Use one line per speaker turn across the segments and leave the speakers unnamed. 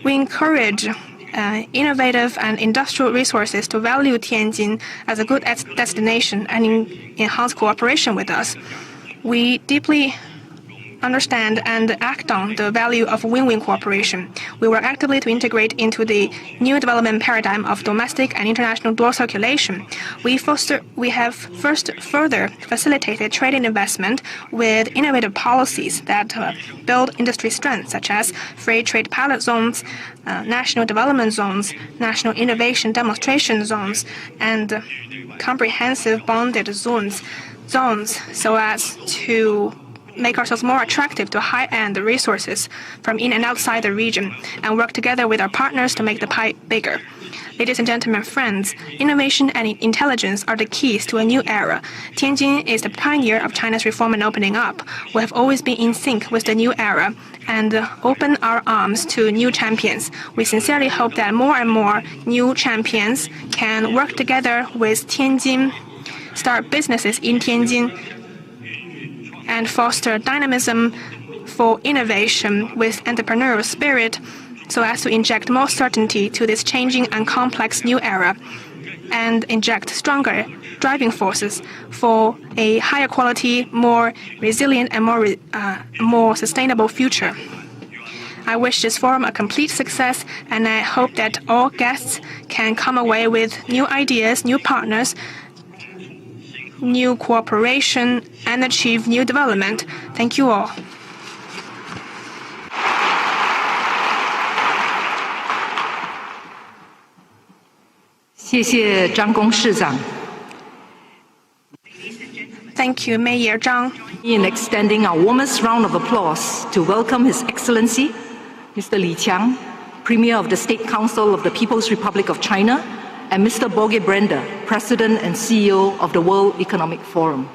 We encourage innovative and industrial resources to value Tianjin as a good destination and enhance cooperation with us. We deeply understand and act on the value of win-win cooperation. We work actively to integrate into the new development paradigm of domestic and international dual circulation. We have further facilitated trade and investment with innovative policies that build industry strength, such as free trade pilot zones, national development zones, national innovation demonstration zones, and comprehensive bonded zones, so as to make ourselves more attractive to high-end resources from in and outside the region, and work together with our partners to make the pie bigger. Ladies and gentlemen, friends, innovation and intelligence are the keys to a new era. Tianjin is the pioneer of China's reform and opening up. We have always been in sync with the new era and open our arms to new champions. We sincerely hope that more and more new champions can work together with Tianjin, start businesses in Tianjin, and foster dynamism for innovation with entrepreneurial spirit, so as to inject more certainty to this changing and complex new era, and inject stronger driving forces for a higher quality, more resilient, and more sustainable future. I wish this forum a complete success, and I hope that all guests can come away with new ideas, new partners, new cooperation, and achieve new development. Thank you all.
谢谢张公市长。
Thank you, Mayor Zhang.
In extending our warmest round of applause to welcome His Excellency, Mr. Li Qiang, Premier of the State Council of the People's Republic of China, and Mr. Borge Brender, President and CEO of the World Economic Forum.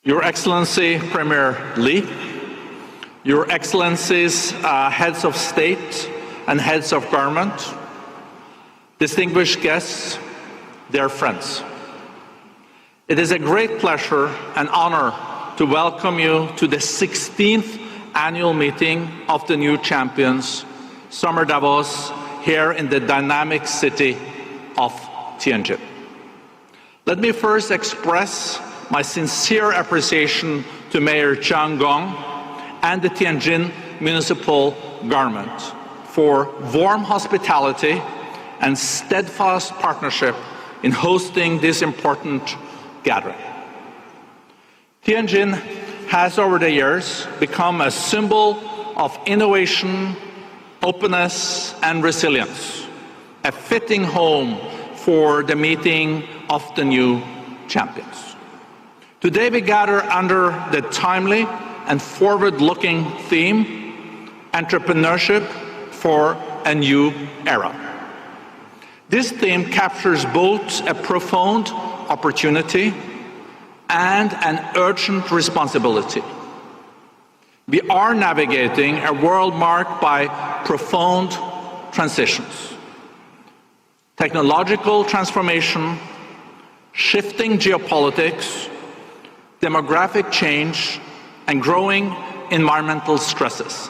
Your Excellency Premier Li, Your Excellencies, heads of state and heads of government, distinguished guests, dear friends. It is a great pleasure and honor to welcome you to the 16th annual meeting of the New Champions, Summer Davos, here in the dynamic city of Tianjin. Let me first express my sincere appreciation to Mayor Zhang Gong and the Tianjin Municipal Government for warm hospitality and steadfast partnership in hosting this important gathering. Tianjin has over the years become a symbol of innovation, openness, and resilience, a fitting home for the meeting of the new champions. Today we gather under the timely and forward-looking theme, Entrepreneurship for a New Era. This theme captures both a profound opportunity and an urgent responsibility. We are navigating a world marked by profound transitions, technological transformation, shifting geopolitics, demographic change, and growing environmental stresses.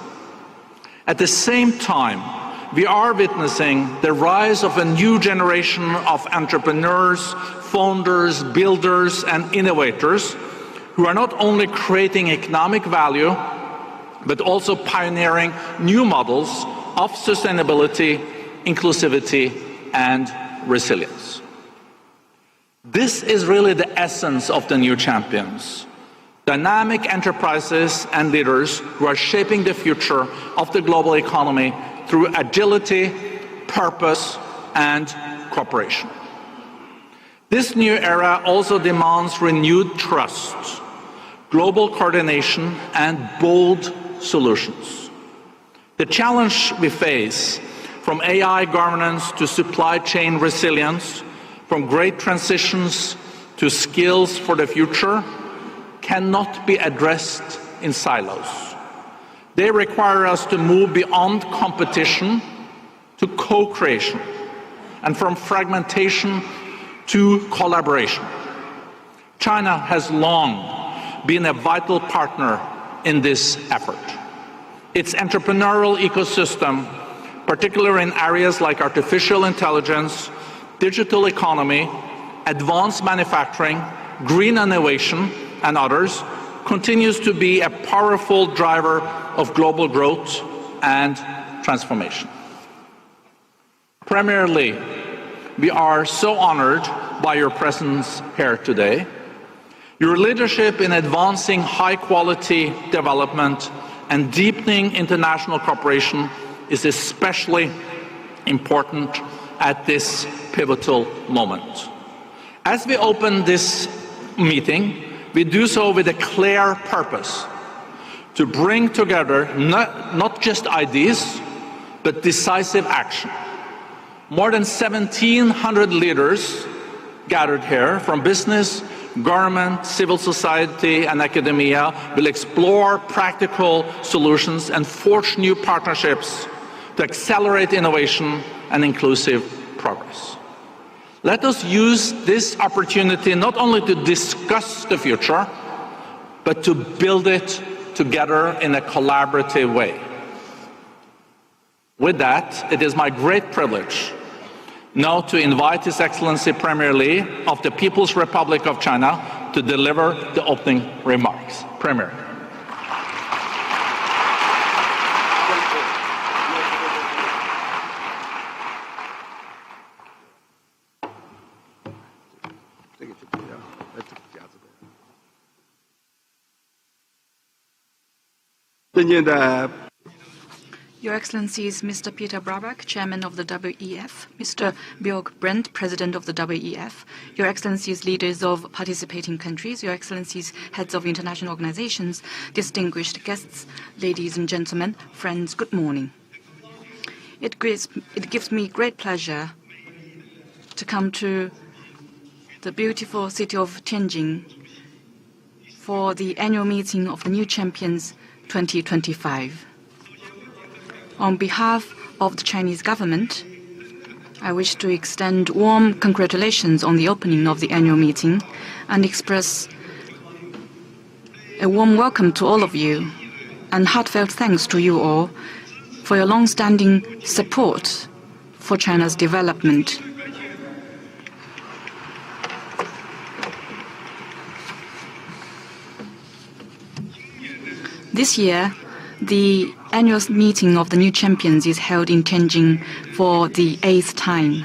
At the same time, we are witnessing the rise of a new generation of entrepreneurs, founders, builders, and innovators who are not only creating economic value, but also pioneering new models of sustainability, inclusivity, and resilience. This is really the essence of the new champions. Dynamic enterprises and leaders who are shaping the future of the global economy through agility, purpose, and cooperation. This new era also demands renewed trust, global coordination, and bold solutions. The challenge we face, from AI governance to supply chain resilience, from great transitions to skills for the future, cannot be addressed in silos. They require us to move beyond competition to co-creation, and from fragmentation to collaboration. China has long been a vital partner in this effort. Its entrepreneurial ecosystem, particularly in areas like artificial intelligence, digital economy, advanced manufacturing, green innovation, and others, continues to be a powerful driver of global growth and transformation. Premier Li, we are so honored by your presence here today. Your leadership in advancing high-quality development and deepening international cooperation is especially important at this pivotal moment. As we open this meeting, we do so with a clear purpose: to bring together not just ideas, but decisive action. More than 1,700 leaders gathered here from business, government, civil society, and academia will explore practical solutions and forge new partnerships to accelerate innovation and inclusive progress. Let us use this opportunity not only to discuss the future, but to build it together in a collaborative way. With that, it is my great privilege now to invite His Excellency Premier Li of the People's Republic of China to deliver the opening remarks. Premier.
Your Excellencies, Mr. Peter Brabeck, Chairman of the WEF, Mr. Björk Brent, President of the WEF, Your Excellencies, leaders of participating countries, Your Excellencies, heads of international organizations, distinguished guests, ladies and gentlemen, friends, good morning. It gives me great pleasure to come to the beautiful city of Tianjin for the annual meeting of the New Champions 2025. On behalf of the Chinese government, I wish to extend warm congratulations on the opening of the annual meeting and express a warm welcome to all of you and heartfelt thanks to you all for your long-standing support for China's development. This year, the annual meeting of the New Champions is held in Tianjin for the 8th time.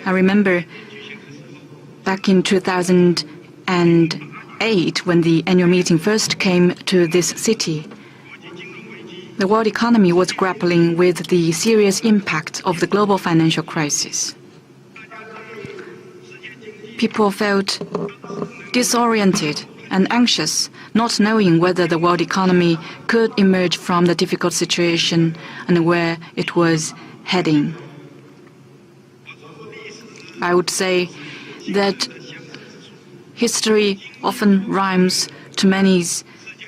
I remember back in 2008, when the annual meeting first came to this city, the world economy was grappling with the serious impact of the global financial crisis. People felt disoriented and anxious, not knowing whether the world economy could emerge from the difficult situation and where it was heading. I would say that history often rhymes to many's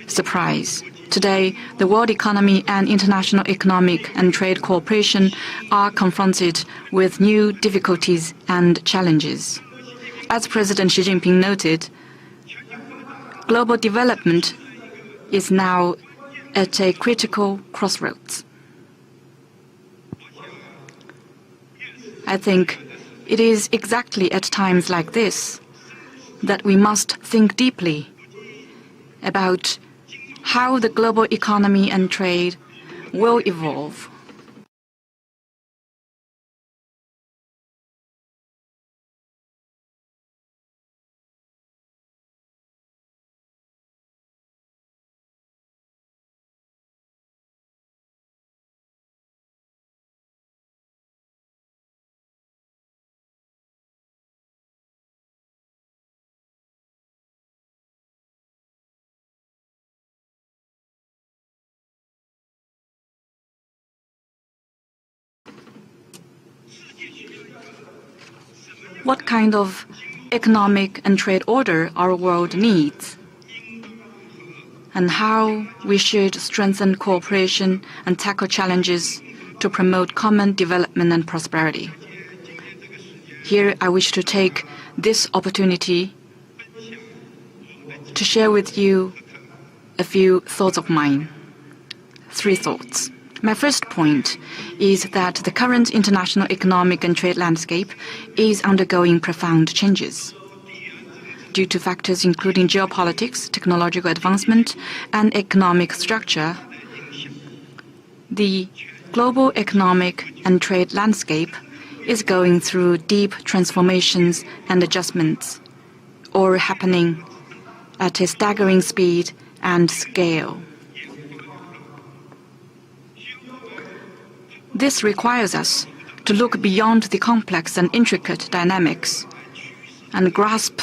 surprise. Today, the world economy and international economic and trade cooperation are confronted with new difficulties and challenges. As President Xi Jinping noted, global development is now at a critical crossroads. I think it is exactly at times like this that we must think deeply about how the global economy and trade will evolve. what kind of economic and trade order our world needs, and how we should strengthen cooperation and tackle challenges to promote common development and prosperity. Here, I wish to take this opportunity to share with you a few thoughts of mine. 3 thoughts. My first point is that the current international economic and trade landscape is undergoing profound changes due to factors including geopolitics, technological advancement, and economic structure. The global economic and trade landscape is going through deep transformations and adjustments, all happening at a staggering speed and scale. This requires us to look beyond the complex and intricate dynamics and grasp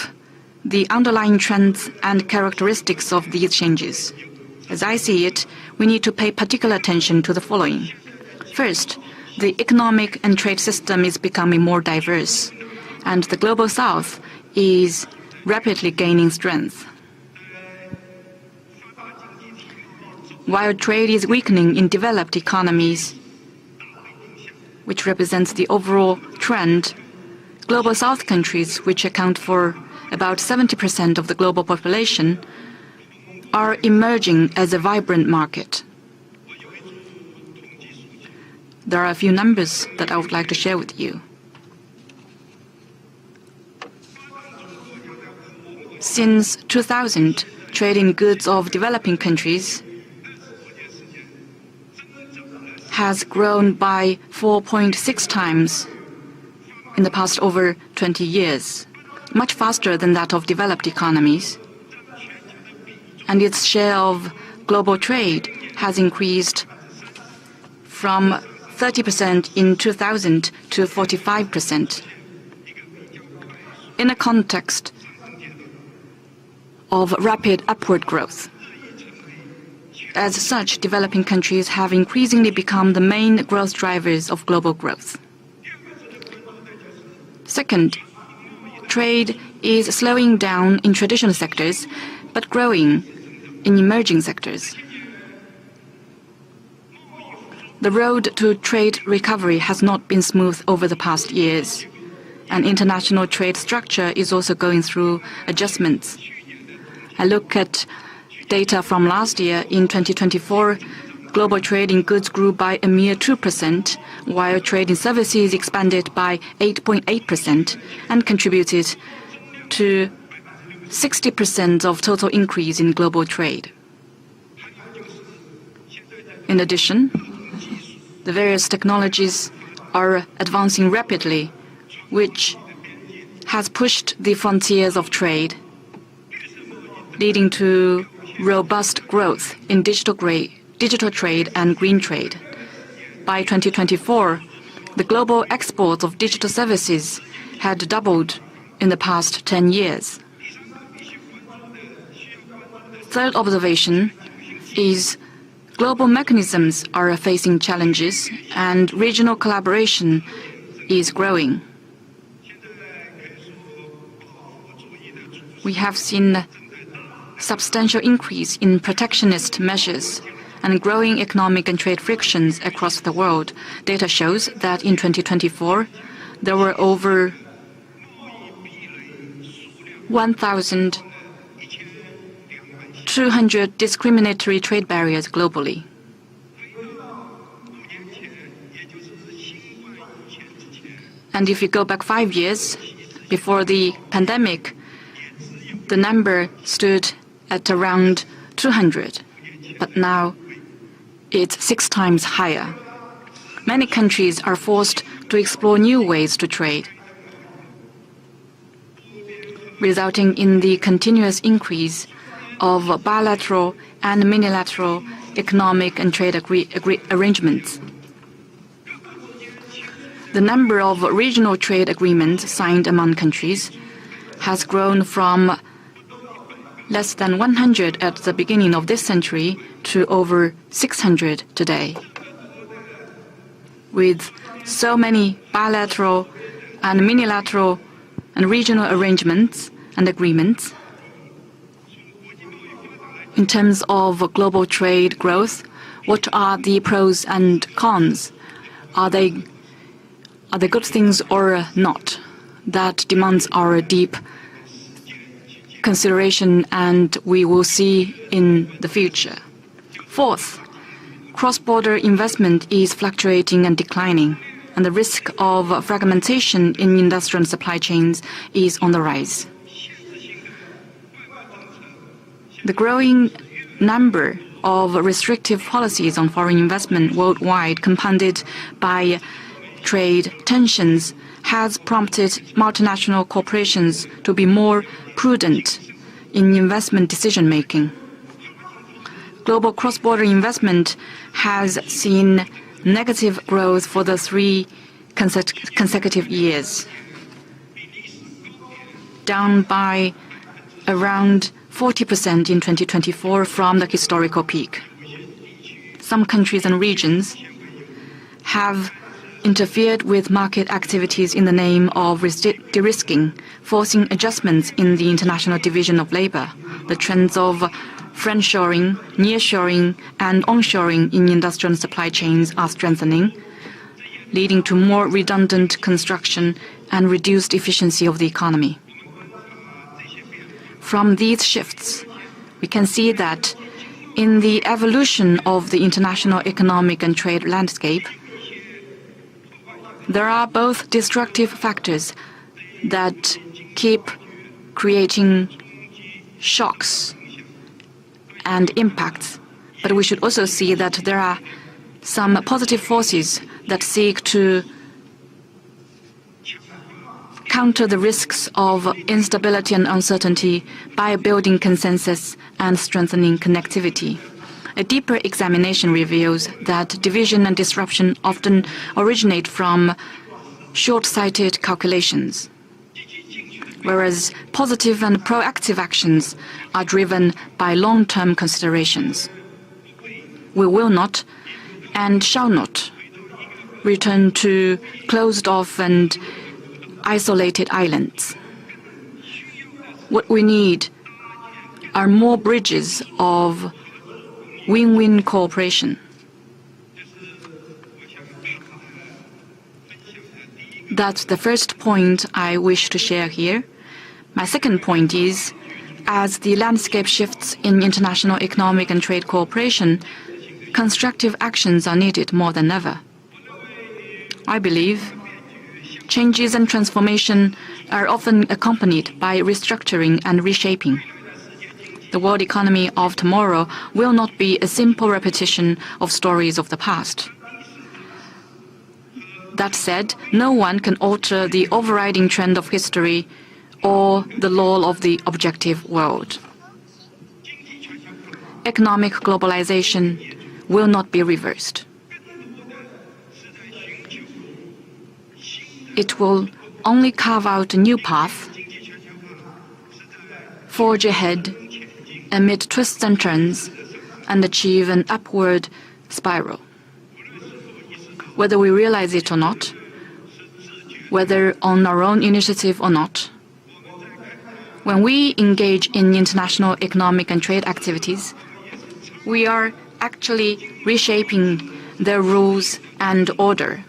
the underlying trends and characteristics of these changes. As I see it, we need to pay particular attention to the following. First, the economic and trade system is becoming more diverse, and the Global South is rapidly gaining strength. While trade is weakening in developed economies, which represents the overall trend, Global South countries, which account for about 70% of the global population, are emerging as a vibrant market. There are a few numbers that I would like to share with you. Since 2000, trade in goods of developing countries has grown by 4.6 times in the past over 20 years, much faster than that of developed economies. And its share of global trade has increased from 30% in 2000 to 45%. In a context of rapid upward growth. As such, developing countries have increasingly become the main growth drivers of global growth. Second, trade is slowing down in traditional sectors, but growing in emerging sectors. The road to trade recovery has not been smooth over the past years, and international trade structure is also going through adjustments. I look at data from last year. In 2024, global trade in goods grew by a mere 2%, while trade in services expanded by 8.8% and contributed to 60% of total increase in global trade. In addition, the various technologies are advancing rapidly, which has pushed the frontiers of trade, leading to robust growth in digital trade and green trade. By 2024, the global exports of digital services had doubled in the past 10 years. Third observation is global mechanisms are facing challenges and regional collaboration is growing. We have seen substantial increase in protectionist measures and growing economic and trade frictions across the world. Data shows that in 2024, there were over 1,200 discriminatory trade barriers globally. And if you go back 5 years, before the pandemic, the number stood at around 200, but now it's 6 times higher. Many countries are forced to explore new ways to trade, resulting in the continuous increase of bilateral and unilateral economic and trade arrangements. The number of regional trade agreements signed among countries has grown from less than 100 at the beginning of this century to over 600 today. With so many bilateral and unilateral and regional arrangements and agreements. In terms of global trade growth, what are the pros and cons? Are they good things or not? That demands our deep consideration, and we will see in the future. Fourth, cross-border investment is fluctuating and declining, and the risk of fragmentation in industrial supply chains is on the rise. The growing number of restrictive policies on foreign investment worldwide, compounded by trade tensions, has prompted multinational corporations to be more prudent in investment decision-making. Global cross-border investment has seen negative growth for the 3 consecutive years, down by around 40% in 2024 from the historical peak. Some countries and regions have interfered with market activities in the name of de-risking, forcing adjustments in the international division of labor. The trends of friendshoring, nearshoring, and onshoring in industrial supply chains are strengthening, leading to more redundant construction and reduced efficiency of the economy. From these shifts, we can see that in the evolution of the international economic and trade landscape, there are both destructive factors that keep creating shocks and impacts, but we should also see that there are some positive forces that seek to counter the risks of instability and uncertainty by building consensus and strengthening connectivity. A deeper examination reveals that division and disruption often originate from short-sighted calculations, whereas positive and proactive actions are driven by long-term considerations. We will not and shall not return to closed-off and isolated islands. What we need are more bridges of win-win cooperation. That's the first point I wish to share here. My second point is, as the landscape shifts in international economic and trade cooperation, constructive actions are needed more than ever. I believe changes and transformation are often accompanied by restructuring and reshaping. The world economy of tomorrow will not be a simple repetition of stories of the past. That said, no one can alter the overriding trend of history or the law of the objective world. Economic globalization will not be reversed. It will only carve out a new path, forge ahead amid twists and turns, and achieve an upward spiral. Whether we realize it or not, whether on our own initiative or not, when we engage in international economic and trade activities, we are actually reshaping their rules and order.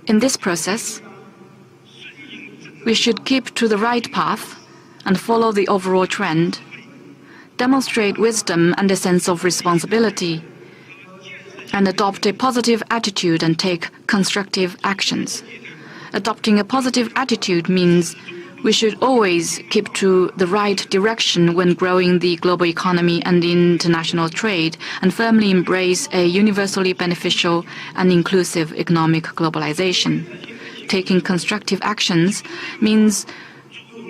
In this process, we should keep to the right path and follow the overall trend, demonstrate wisdom and a sense of responsibility, and adopt a positive attitude and take constructive actions. Adopting a positive attitude means we should always keep to the right direction when growing the global economy and international trade, and firmly embrace a universally beneficial and inclusive economic globalization. Taking constructive actions means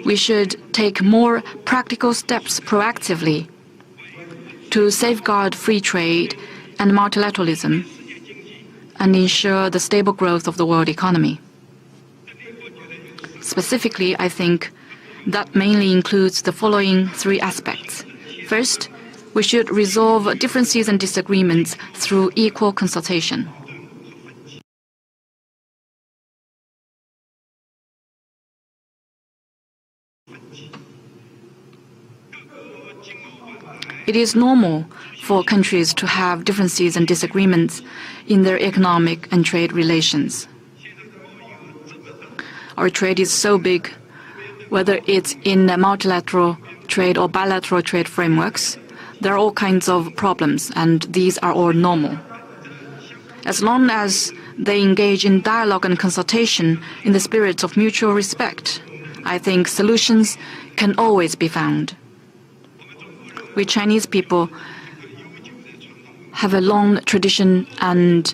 we should take more practical steps proactively to safeguard free trade and multilateralism and ensure the stable growth of the world economy. Specifically, I think that mainly includes the following 3 aspects. First, we should resolve differences and disagreements through equal consultation. It is normal for countries to have differences and disagreements in their economic and trade relations. Our trade is so big, whether it's in multilateral trade or bilateral trade frameworks, there are all kinds of problems, and these are all normal. As long as they engage in dialogue and consultation in the spirit of mutual respect, I think solutions can always be found. We Chinese people have a long tradition and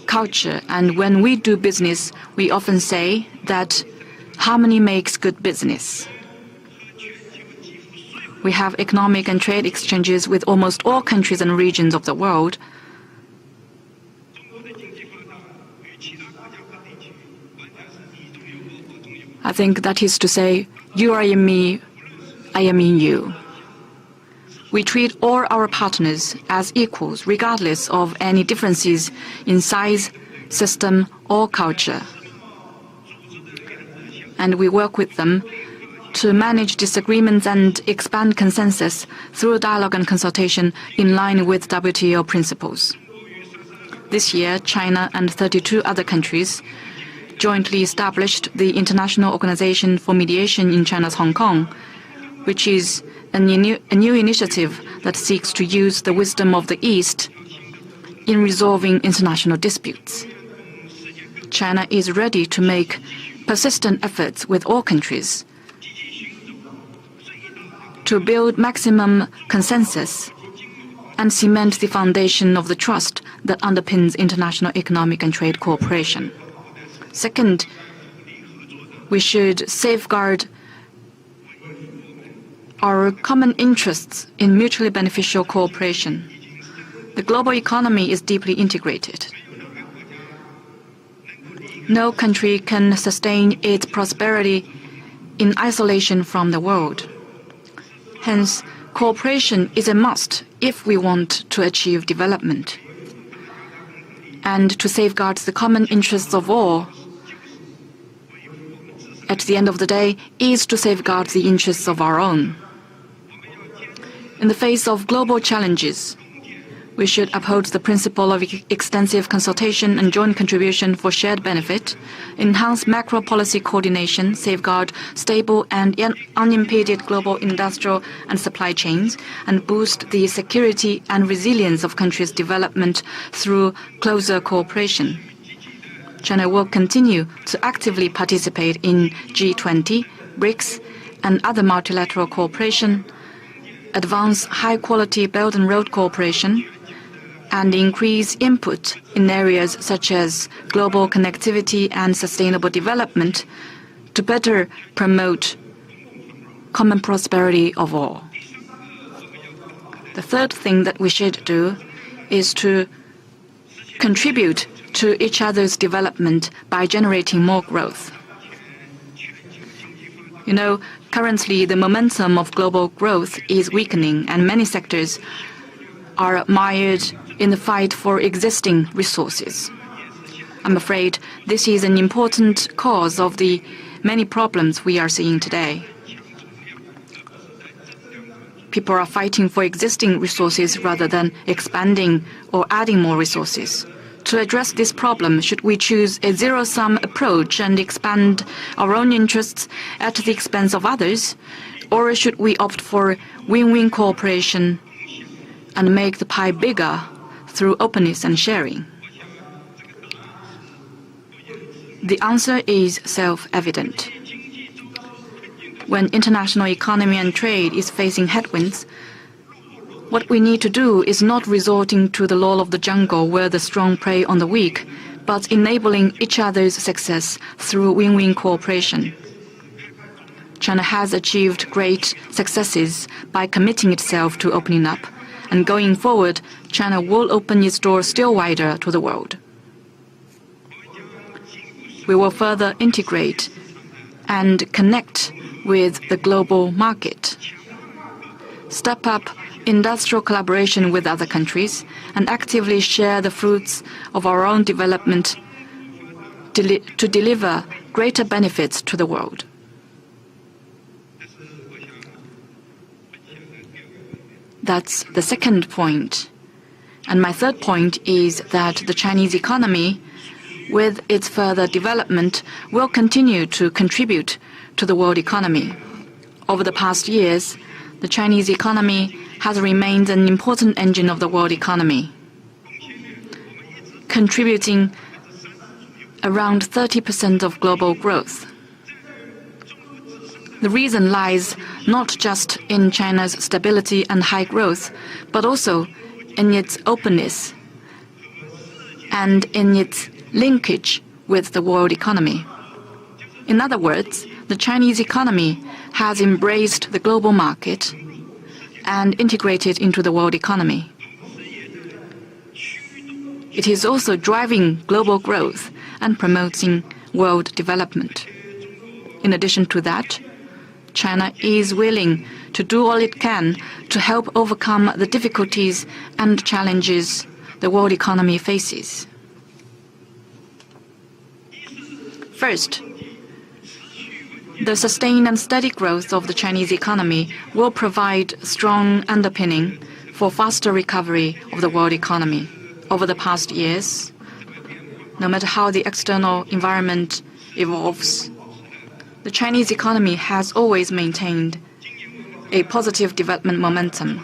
culture, and when we do business, we often say that harmony makes good business. We have economic and trade exchanges with almost all countries and regions of the world. I think that is to say, you are in me, I am in you. We treat all our partners as equals, regardless of any differences in size, system, or culture. And we work with them to manage disagreements and expand consensus through dialogue and consultation in line with WTO principles. This year, China and 32 other countries jointly established the International Organization for Mediation in China's Hong Kong, which is a new initiative that seeks to use the wisdom of the East in resolving international disputes. China is ready to make persistent efforts with all countries to build maximum consensus and cement the foundation of the trust that underpins international economic and trade cooperation. Second, we should safeguard our common interests in mutually beneficial cooperation. The global economy is deeply integrated. No country can sustain its prosperity in isolation from the world. Hence, cooperation is a must if we want to achieve development. And to safeguard the common interests of all, at the end of the day, is to safeguard the interests of our own. In the face of global challenges, we should uphold the principle of extensive consultation and joint contribution for shared benefit, enhance macro policy coordination, safeguard stable and unimpeded global industrial and supply chains, and boost the security and resilience of countries' development through closer cooperation. China will continue to actively participate in G20, BRICS, and other multilateral cooperation, advance high-quality Belt and Road cooperation, and increase input in areas such as global connectivity and sustainable development to better promote common prosperity of all. The third thing that we should do is to contribute to each other's development by generating more growth. You know, currently the momentum of global growth is weakening, and many sectors are mired in the fight for existing resources. I'm afraid this is an important cause of the many problems we are seeing today. People are fighting for existing resources rather than expanding or adding more resources. To address this problem, should we choose a zero-sum approach and expand our own interests at the expense of others, or should we opt for win-win cooperation and make the pie bigger through openness and sharing? The answer is self-evident. When international economy and trade is facing headwinds, what we need to do is not resorting to the law of the jungle where the strong prey on the weak, but enabling each other's success through win-win cooperation. China has achieved great successes by committing itself to opening up, and going forward, China will open its doors still wider to the world. We will further integrate and connect with the global market, step up industrial collaboration with other countries, and actively share the fruits of our own development to deliver greater benefits to the world. That's the second point. And my third point is that the Chinese economy, with its further development, will continue to contribute to the world economy. Over the past years, the Chinese economy has remained an important engine of the world economy, contributing around 30% of global growth. The reason lies not just in China's stability and high growth, but also in its openness and in its linkage with the world economy. In other words, the Chinese economy has embraced the global market and integrated into the world economy. It is also driving global growth and promoting world development. In addition to that, China is willing to do all it can to help overcome the difficulties and challenges the world economy faces. First, the sustained and steady growth of the Chinese economy will provide strong underpinning for faster recovery of the world economy. Over the past years, no matter how the external environment evolves, the Chinese economy has always maintained a positive development momentum.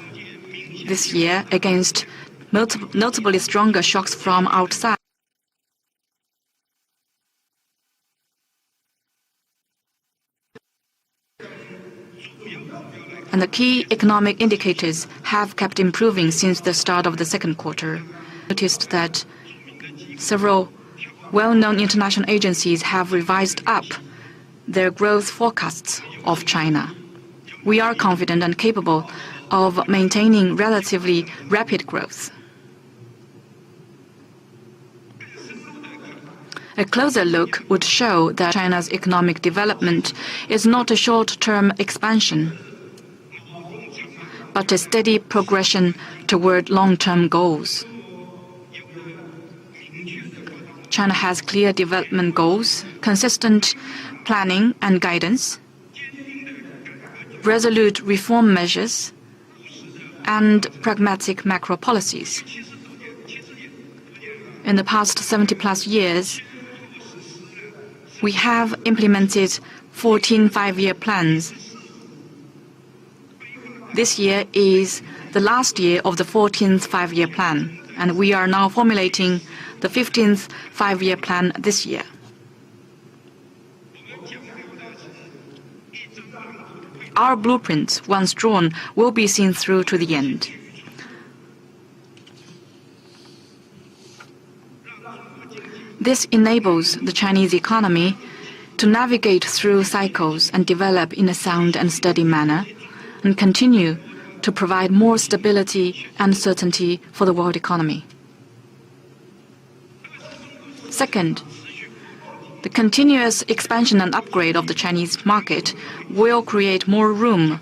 This year, against notably stronger shocks from outside, and the key economic indicators have kept improving since the start of the second quarter. Noticed that several well-known international agencies have revised up their growth forecasts of China. We are confident and capable of maintaining relatively rapid growth. A closer look would show that China's economic development is not a short-term expansion, but a steady progression toward long-term goals. China has clear development goals, consistent planning and guidance, resolute reform measures, and pragmatic macro policies. In the past 70-plus years, we have implemented 14 five-year plans. This year is the last year of the 14th five-year plan, and we are now formulating the 15th five-year plan this year. Our blueprint, once drawn, will be seen through to the end. This enables the Chinese economy to navigate through cycles and develop in a sound and steady manner, and continue to provide more stability and certainty for the world economy. Second, the continuous expansion and upgrade of the Chinese market will create more room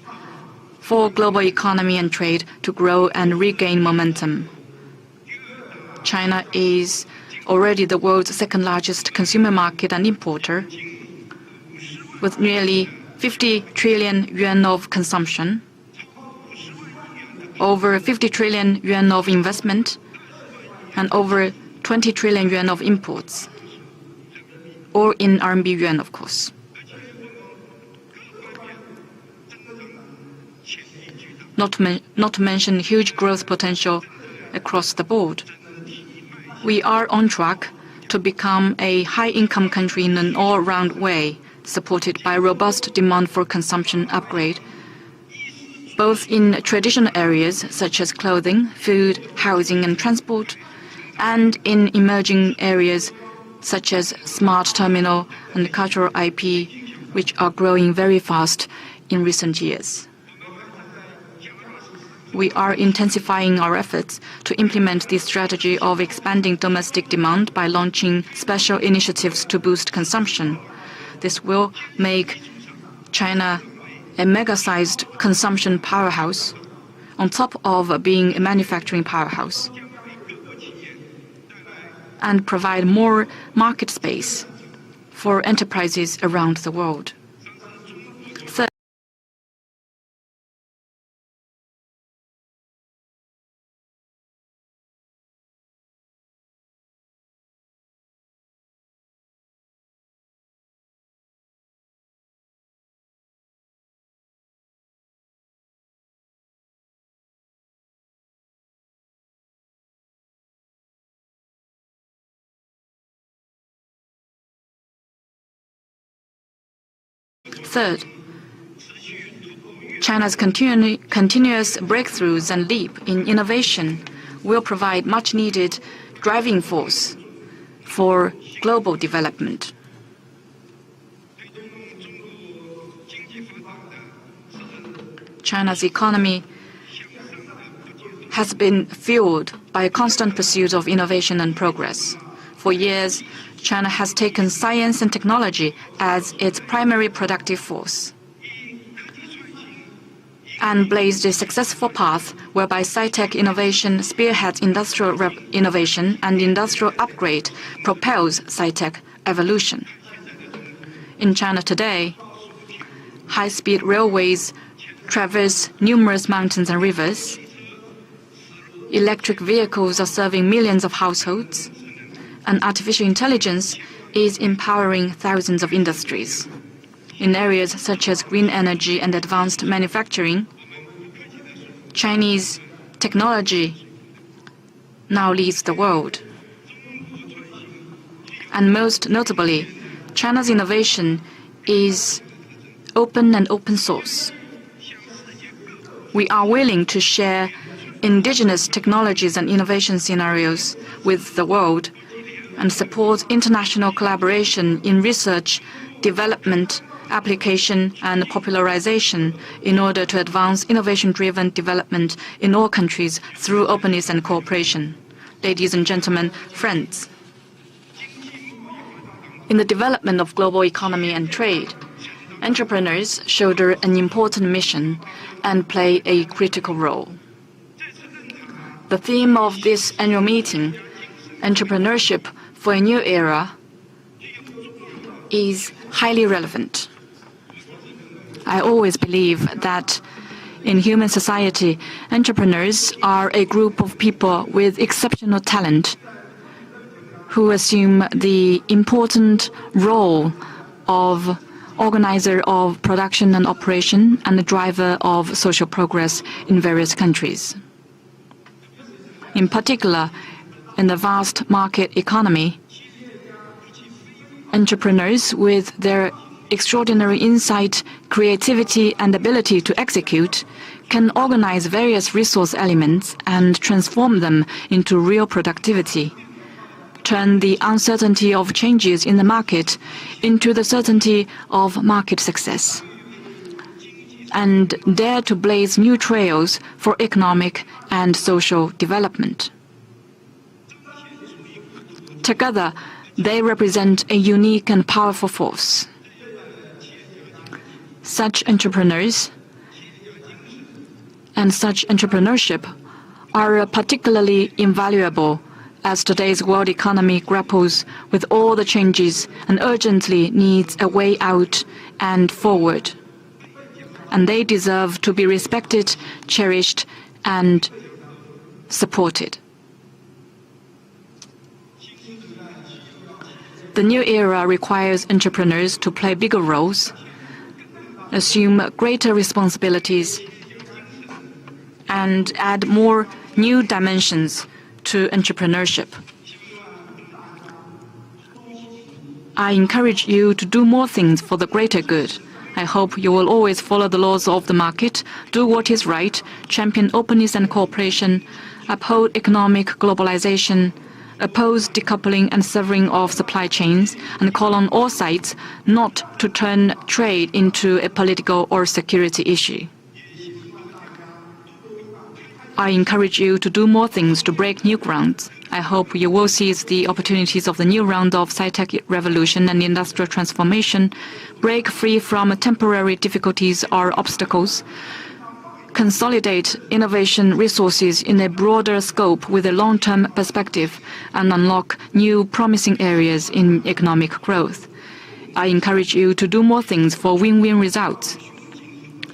for global economy and trade to grow and regain momentum. China is already the world's second-largest consumer market and importer, with nearly 50 trillion yuan of consumption, over 50 trillion yuan of investment, and over 20 trillion yuan of imports, or in RMB yuan, of course. Not to mention huge growth potential across the board. We are on track to become a high-income country in an all-round way, supported by robust demand for consumption upgrade, both in traditional areas such as clothing, food, housing, and transport, and in emerging areas such as smart terminal and cultural IP, which are growing very fast in recent years. We are intensifying our efforts to implement this strategy of expanding domestic demand by launching special initiatives to boost consumption. This will make China a mega-sized consumption powerhouse on top of being a manufacturing powerhouse, and provide more market space for enterprises around the world. Third, China's continuous breakthroughs and leap in innovation will provide much-needed driving force for global development. China's economy has been fueled by a constant pursuit of innovation and progress. For years, China has taken science and technology as its primary productive force and blazed a successful path whereby sci-tech innovation spearheads industrial innovation and industrial upgrade propels sci-tech evolution. In China today, high-speed railways traverse numerous mountains and rivers. Electric vehicles are serving millions of households, and artificial intelligence is empowering thousands of industries. In areas such as green energy and advanced manufacturing, Chinese technology now leads the world. And most notably, China's innovation is open and open source. We are willing to share indigenous technologies and innovation scenarios with the world and support international collaboration in research, development, application, and popularization in order to advance innovation-driven development in all countries through openness and cooperation. Ladies and gentlemen, friends, in the development of global economy and trade, entrepreneurs shoulder an important mission and play a critical role. The theme of this annual meeting, Entrepreneurship for a New Era, is highly relevant. I always believe that in human society, entrepreneurs are a group of people with exceptional talent who assume the important role of organizer of production and operation and the driver of social progress in various countries. In particular, in the vast market economy, entrepreneurs with their extraordinary insight, creativity, and ability to execute can organize various resource elements and transform them into real productivity, turn the uncertainty of changes in the market into the certainty of market success, and dare to blaze new trails for economic and social development. Together, they represent a unique and powerful force. Such entrepreneurs and such entrepreneurship are particularly invaluable as today's world economy grapples with all the changes and urgently needs a way out and forward. And they deserve to be respected, cherished, and supported. The new era requires entrepreneurs to play bigger roles, assume greater responsibilities, and add more new dimensions to entrepreneurship. I encourage you to do more things for the greater good. I hope you will always follow the laws of the market, do what is right, champion openness and cooperation, uphold economic globalization, oppose decoupling and severing of supply chains, and call on all sides not to turn trade into a political or security issue. I encourage you to do more things to break new grounds. I hope you will seize the opportunities of the new round of sci-tech revolution and industrial transformation, break free from temporary difficulties or obstacles, consolidate innovation resources in a broader scope with a long-term perspective, and unlock new promising areas in economic growth. I encourage you to do more things for win-win results.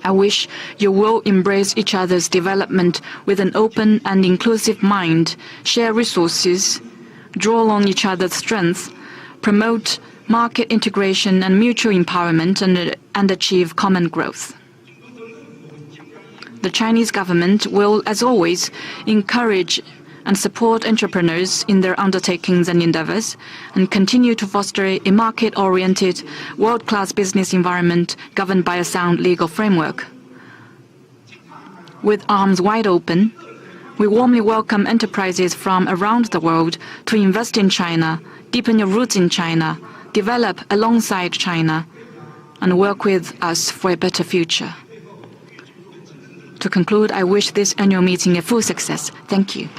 I wish you will embrace each other's development with an open and inclusive mind, share resources, draw on each other's strengths, promote market integration and mutual empowerment, and achieve common growth. The Chinese government will, as always, encourage and support entrepreneurs in their undertakings and endeavors, and continue to foster a market-oriented, world-class business environment governed by a sound legal framework. With arms wide open, we warmly welcome enterprises from around the world to invest in China, deepen your roots in China, develop alongside China, and work with us for a better future. To conclude, I wish this annual meeting a full success. Thank you.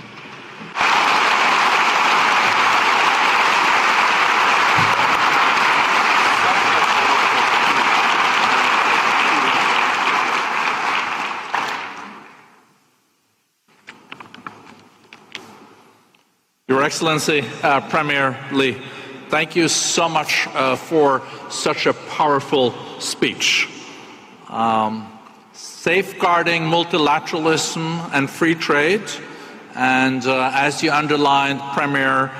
Your Excellency, Premier Li, thank you so much for such a powerful speech. Safeguarding multilateralism and free trade, and as you underlined, Premier,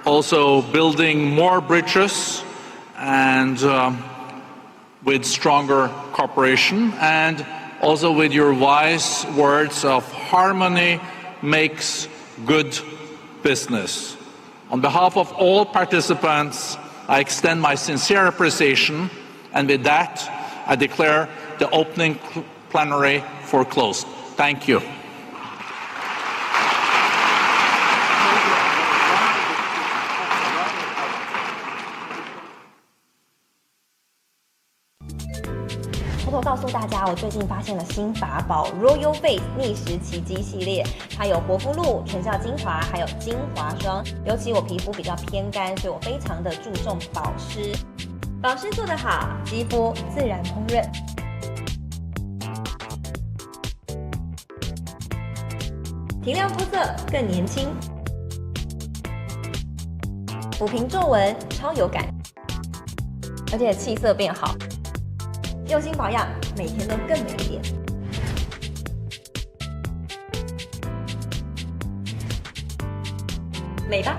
also building more bridges and with stronger cooperation, and also with your wise words of harmony makes good business. On behalf of all participants, I extend my sincere appreciation, and with that, I declare the opening plenary for closed. Thank you.
偷告诉大家，我最近发现了新法宝 Royal Face 逆时奇迹系列，它有活肤露、全效精华，还有精华霜。尤其我皮肤比较偏干，所以我非常的注重保湿。保湿做得好，肌肤自然烹饪。提亮肤色更年轻，抚平皱纹超有感，而且气色变好。用心保养，每天都更美一点。美吧。